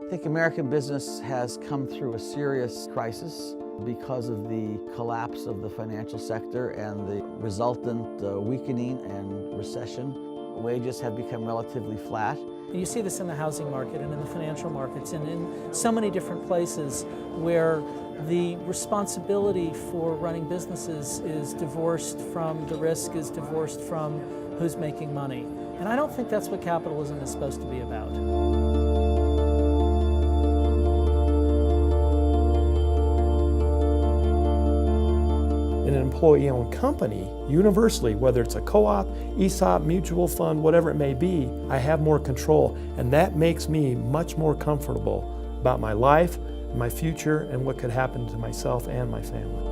I think American business has come through a serious crisis because of the collapse of the financial sector and the resultant weakening and recession. Wages have become relatively flat. You see this in the housing market and in the financial markets and in so many different places where the responsibility for running businesses is divorced from the risk, is divorced from who's making money. And I don't think that's what capitalism is supposed to be about. In an employee-owned company, universally, whether it's a co-op, ESOP, mutual fund, whatever it may be, I have more control, and that makes me much more comfortable about my life, my future, and what could happen to myself and my family.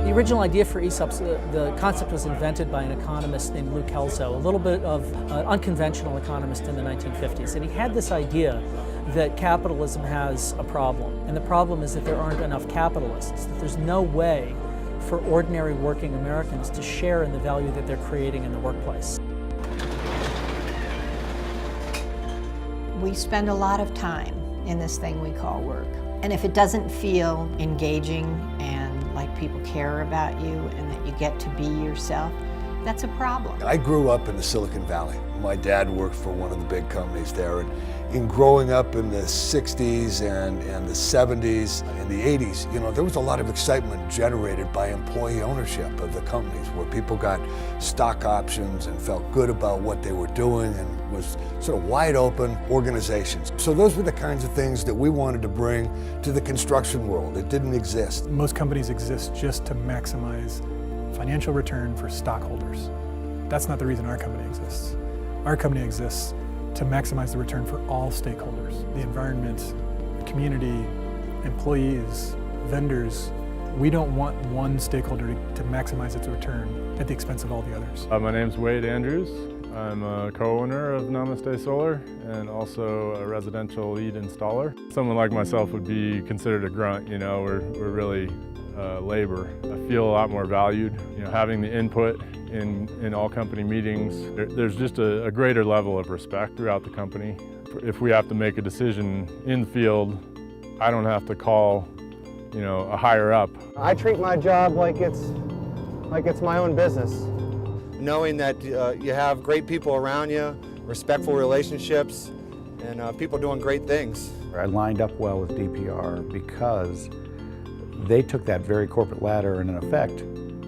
The original idea for ESOPs, the concept was invented by an economist named Lou Kelso, a little bit of an unconventional economist in the 1950s. And he had this idea that capitalism has a problem. And the problem is that there aren't enough capitalists, that there's no way for ordinary working Americans to share in the value that they're creating in the workplace. We spend a lot of time in this thing we call work. And if it doesn't feel engaging and like people care about you and that you get to be yourself, that's a problem. I grew up in the Silicon Valley. My dad worked for one of the big companies there. And in growing up in the 60s and the 70s and the 80s, you know, there was a lot of excitement generated by employee ownership of the companies where people got stock options and felt good about what they were doing and was sort of wide open organizations. So those were the kinds of things that we wanted to bring to the construction world. It didn't exist. Most companies exist just to maximize financial return for stockholders. That's not the reason our company exists. Our company exists to maximize the return for all stakeholders, the environment, the community, employees, vendors. We don't want one stakeholder to maximize its return at the expense of all the others. My name's Wade Andrews. I'm a co-owner of Namaste Solar and also a residential lead installer. Someone like myself would be considered a grunt, you know, we're really labor. I feel a lot more valued, you know, having the input in all company meetings. There's just a greater level of respect throughout the company. If we have to make a decision in the field, I don't have to call, you know, a higher up. I treat my job like it's my own business. Knowing that you have great people around you, respectful relationships, and people doing great things. I lined up well with DPR because they took that very corporate ladder and in effect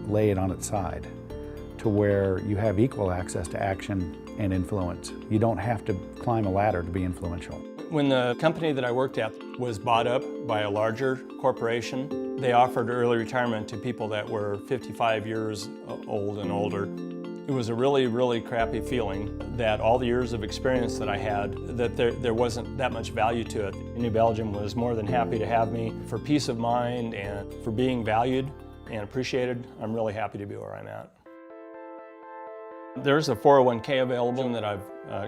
lay it on its side to where you have equal access to action and influence. You don't have to climb a ladder to be influential. When the company that I worked at was bought up by a larger corporation, they offered early retirement to people that were 55 years old and older. It was a really, really crappy feeling that all the years of experience that I had, that there wasn't that much value to it. New Belgium was more than happy to have me for peace of mind and for being valued and appreciated. I'm really happy to be where I'm at. There's a 401k available that I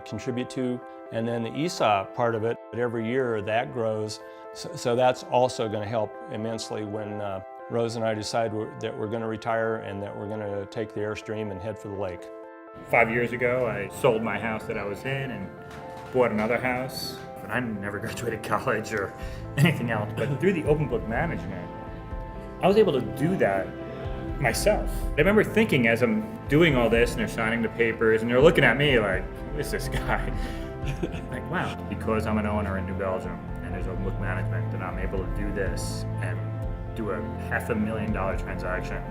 contribute to, and then the ESOP part of it, every year that grows. So that's also going to help immensely when Rose and I decide that we're going to retire and that we're going to take the Airstream and head for the lake. 5 years ago, I sold my house that I was in and bought another house. And I never graduated college or anything else, but through the open book management, I was able to do that myself. I remember thinking as I'm doing all this and they're signing the papers and they're looking at me like, who is this guy? Like, wow, because I'm an owner in New Belgium and there's open book management and I'm able to do this and do a $500,000 transaction.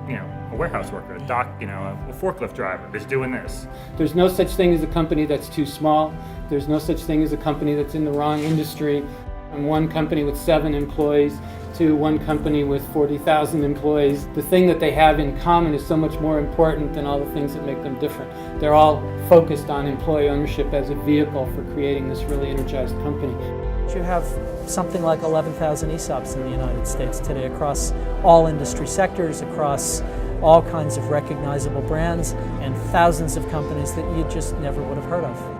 You know, a warehouse worker, a dock, you know, a forklift driver is doing this. There's no such thing as a company that's too small. There's no such thing as a company that's in the wrong industry. From one company with 7 employees to one company with 40,000 employees. The thing that they have in common is so much more important than all the things that make them different. They're all focused on employee ownership as a vehicle for creating this really energized company. You have something like 11,000 ESOPs in the United States today across all industry sectors, across all kinds of recognizable brands, and thousands of companies that you just never would have heard of.